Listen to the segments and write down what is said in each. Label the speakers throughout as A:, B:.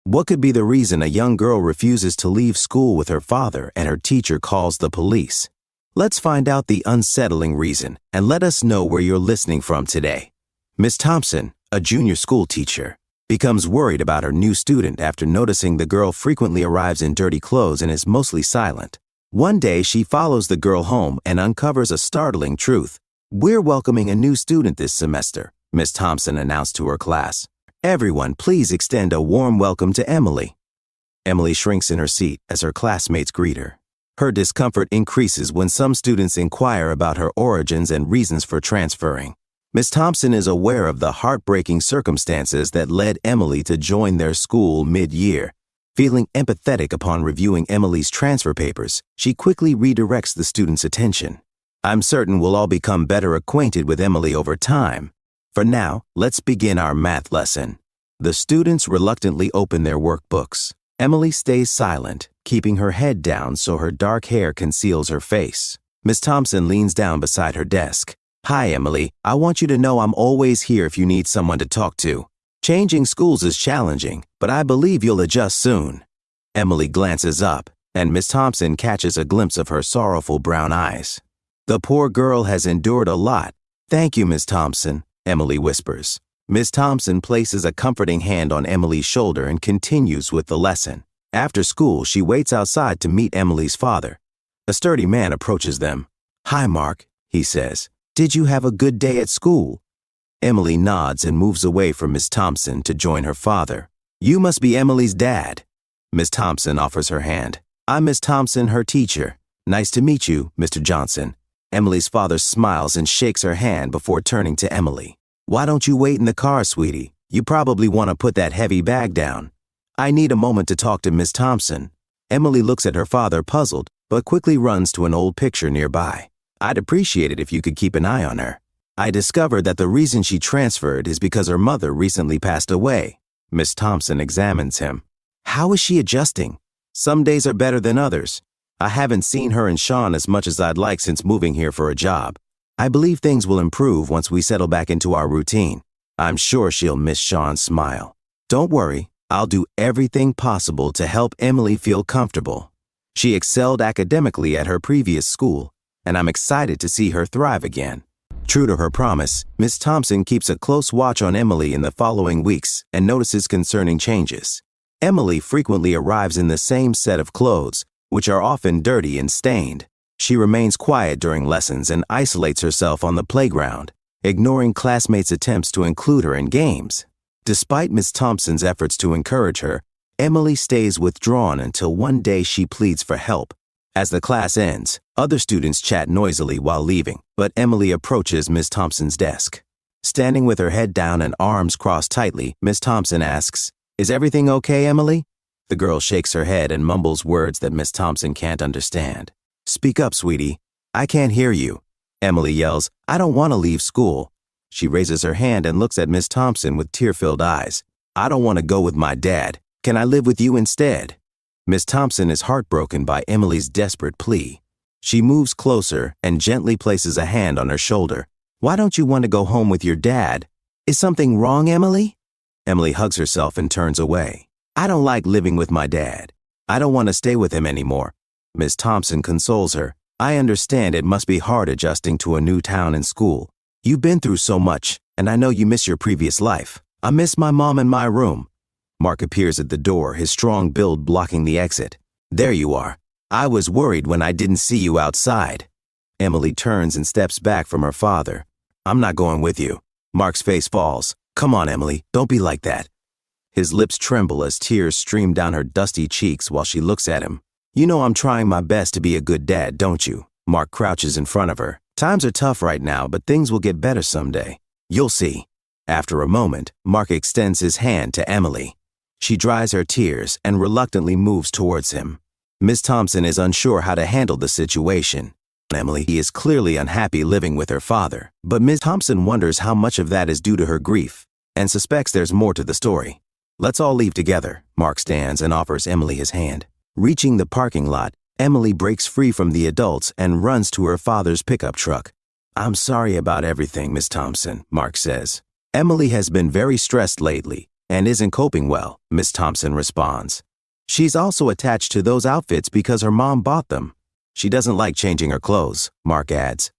A: What could be the reason a young girl refuses to leave school with her father and her teacher calls the police? Let's find out the unsettling reason and let us know where you're listening from today. Miss Thompson, a junior school teacher, becomes worried about her new student after noticing the girl frequently arrives in dirty clothes and is mostly silent. One day, she follows the girl home and uncovers a startling truth. "We're welcoming a new student this semester," Miss Thompson announced to her class. "Everyone, please extend a warm welcome to Emily." Emily shrinks in her seat as her classmates greet her. Her discomfort increases when some students inquire about her origins and reasons for transferring. Miss Thompson is aware of the heartbreaking circumstances that led Emily to join their school mid-year. Feeling empathetic upon reviewing Emily's transfer papers, she quickly redirects the students' attention. "I'm certain we'll all become better acquainted with Emily over time. For now, let's begin our math lesson." The students reluctantly open their workbooks. Emily stays silent, keeping her head down so her dark hair conceals her face. Miss Thompson leans down beside her desk. "Hi, Emily. I want you to know I'm always here if you need someone to talk to. Changing schools is challenging, but I believe you'll adjust soon." Emily glances up, and Miss Thompson catches a glimpse of her sorrowful brown eyes. "The poor girl has endured a lot." "Thank you, Miss Thompson," Emily whispers. Miss Thompson places a comforting hand on Emily's shoulder and continues with the lesson. After school, she waits outside to meet Emily's father. A sturdy man approaches them. "Hi, Mark," he says. "Did you have a good day at school?" Emily nods and moves away from Miss Thompson to join her father. "You must be Emily's dad." Miss Thompson offers her hand. "I'm Miss Thompson, her teacher. Nice to meet you, Mr. Johnson." Emily's father smiles and shakes her hand before turning to Emily. "Why don't you wait in the car, sweetie? You probably want to put that heavy bag down." "I need a moment to talk to Miss Thompson." Emily looks at her father puzzled, but quickly runs to an old picture nearby. "I'd appreciate it if you could keep an eye on her. I discovered that the reason she transferred is because her mother recently passed away." Miss Thompson examines him. "How is she adjusting?" "Some days are better than others. I haven't seen her and Sean as much as I'd like since moving here for a job. I believe things will improve once we settle back into our routine. I'm sure she'll miss Sean's smile. Don't worry, I'll do everything possible to help Emily feel comfortable. She excelled academically at her previous school, and I'm excited to see her thrive again." True to her promise, Miss Thompson keeps a close watch on Emily in the following weeks and notices concerning changes. Emily frequently arrives in the same set of clothes, which are often dirty and stained. She remains quiet during lessons and isolates herself on the playground, ignoring classmates' attempts to include her in games. Despite Miss Thompson's efforts to encourage her, Emily stays withdrawn until one day she pleads for help. As the class ends, other students chat noisily while leaving, but Emily approaches Miss Thompson's desk. Standing with her head down and arms crossed tightly, Miss Thompson asks, "Is everything okay, Emily?" The girl shakes her head and mumbles words that Miss Thompson can't understand. "Speak up, sweetie. I can't hear you." Emily yells, "I don't want to leave school." She raises her hand and looks at Miss Thompson with tear-filled eyes. "I don't want to go with my dad. Can I live with you instead?" Miss Thompson is heartbroken by Emily's desperate plea. She moves closer and gently places a hand on her shoulder. "Why don't you want to go home with your dad? Is something wrong, Emily?" Emily hugs herself and turns away. "I don't like living with my dad. I don't want to stay with him anymore." Miss Thompson consoles her. "I understand it must be hard adjusting to a new town and school. You've been through so much, and I know you miss your previous life. I miss my mom and my room." Mark appears at the door, his strong build blocking the exit. "There you are. I was worried when I didn't see you outside." Emily turns and steps back from her father. "I'm not going with you." Mark's face falls. "Come on, Emily, don't be like that." His lips tremble as tears stream down her dusty cheeks while she looks at him. "You know I'm trying my best to be a good dad, don't you?" Mark crouches in front of her. "Times are tough right now, but things will get better someday. You'll see." After a moment, Mark extends his hand to Emily. She dries her tears and reluctantly moves towards him. Miss Thompson is unsure how to handle the situation. Emily is clearly unhappy living with her father, but Miss Thompson wonders how much of that is due to her grief and suspects there's more to the story. "Let's all leave together." Mark stands and offers Emily his hand. Reaching the parking lot, Emily breaks free from the adults and runs to her father's pickup truck. "I'm sorry about everything, Miss Thompson," Mark says. "Emily has been very stressed lately, and isn't coping well, Miss Thompson responds. She's also attached to those outfits because her mom bought them. She doesn't like changing her clothes, Mark adds.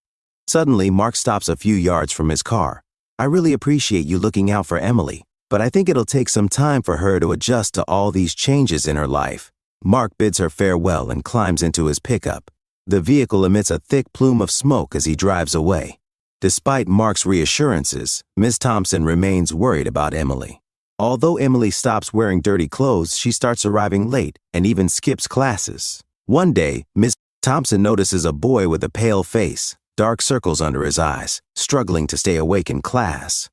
A: Suddenly, Mark stops a few yards from his car. I really appreciate you looking out for Emily, but I think it'll take some time for her to adjust to all these changes in her life. Mark bids her farewell and climbs into his pickup. The vehicle emits a thick plume of smoke as he drives away. Despite Mark's reassurances, Miss Thompson remains worried about Emily. Although Emily stops wearing dirty clothes, she starts arriving late and even skips classes. One day, Miss Thompson notices a boy with a pale face, dark circles under his eyes, struggling to stay awake in class.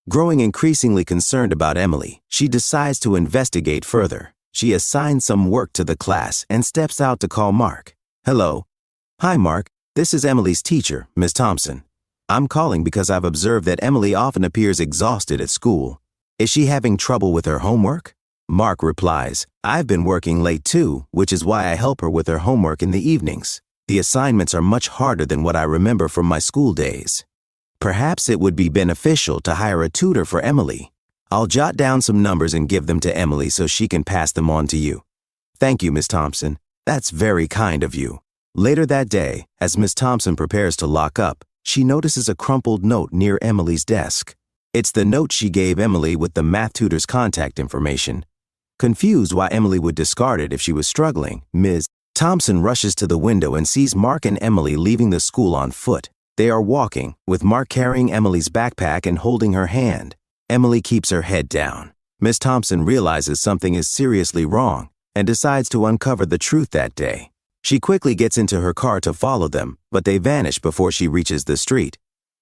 A: Growing increasingly concerned about Emily, she decides to investigate further. She assigns some work to the class and steps out to call Mark. Hello. Hi, Mark. This is Emily's teacher, Miss Thompson. I'm calling because I've observed that Emily often appears exhausted at school. Is she having trouble with her homework? Mark replies, I've been working late too, which is why I help her with her homework in the evenings. The assignments are much harder than what I remember from my school days. Perhaps it would be beneficial to hire a tutor for Emily. I'll jot down some numbers and give them to Emily so she can pass them on to you. Thank you, Miss Thompson. That's very kind of you. Later that day, as Miss Thompson prepares to lock up, she notices a crumpled note near Emily's desk. It's the note she gave Emily with the math tutor's contact information. Confused why Emily would discard it if she was struggling, Ms. Thompson rushes to the window and sees Mark and Emily leaving the school on foot. They are walking, with Mark carrying Emily's backpack and holding her hand. Emily keeps her head down. Miss Thompson realizes something is seriously wrong and decides to uncover the truth that day. She quickly gets into her car to follow them, but they vanish before she reaches the street.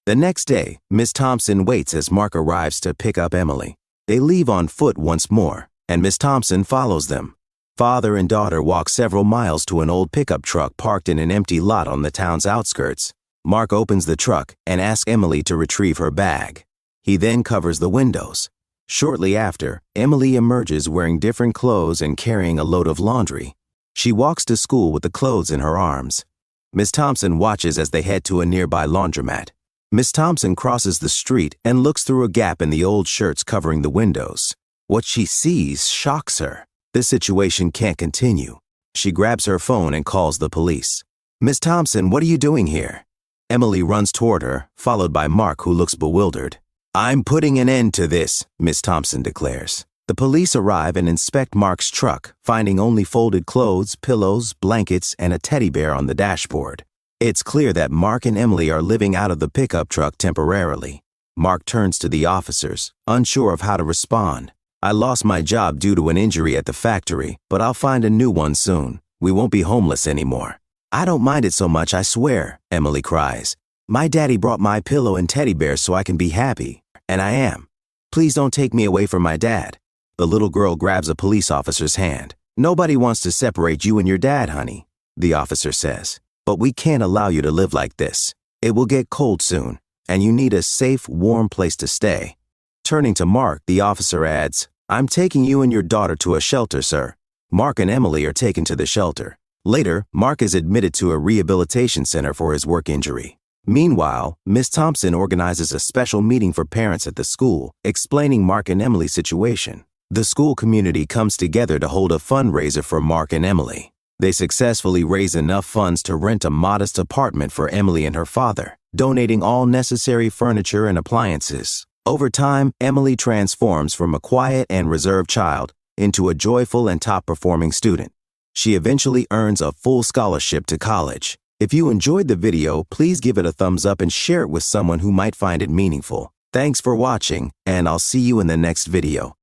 A: The next day, Miss Thompson waits as Mark arrives to pick up Emily. They leave on foot once more, and Miss Thompson follows them. Father and daughter walk several miles to an old pickup truck parked in an empty lot on the town's outskirts. Mark opens the truck and asks Emily to retrieve her bag. He then covers the windows. Shortly after, Emily emerges wearing different clothes and carrying a load of laundry. She walks to school with the clothes in her arms. Miss Thompson watches as they head to a nearby laundromat. Miss Thompson crosses the street and looks through a gap in the old shirts covering the windows. What she sees shocks her. This situation can't continue. She grabs her phone and calls the police. Miss Thompson, what are you doing here? Emily runs toward her, followed by Mark, who looks bewildered. I'm putting an end to this, Miss Thompson declares. The police arrive and inspect Mark's truck, finding only folded clothes, pillows, blankets, and a teddy bear on the dashboard. It's clear that Mark and Emily are living out of the pickup truck temporarily. Mark turns to the officers, unsure of how to respond. I lost my job due to an injury at the factory, but I'll find a new one soon. We won't be homeless anymore. I don't mind it so much, I swear, Emily cries. My daddy brought my pillow and teddy bear so I can be happy, and I am. Please don't take me away from my dad. The little girl grabs a police officer's hand. Nobody wants to separate you and your dad, honey, the officer says. But we can't allow you to live like this. It will get cold soon, and you need a safe, warm place to stay. Turning to Mark, the officer adds, I'm taking you and your daughter to a shelter, sir. Mark and Emily are taken to the shelter. Later, Mark is admitted to a rehabilitation center for his work injury. Meanwhile, Miss Thompson organizes a special meeting for parents at the school, explaining Mark and Emily's situation. The school community comes together to hold a fundraiser for Mark and Emily. They successfully raise enough funds to rent a modest apartment for Emily and her father, donating all necessary furniture and appliances. Over time, Emily transforms from a quiet and reserved child into a joyful and top-performing student. She eventually earns a full scholarship to college. If you enjoyed the video, please give it a thumbs up and share it with someone who might find it meaningful. Thanks for watching, and I'll see you in the next video.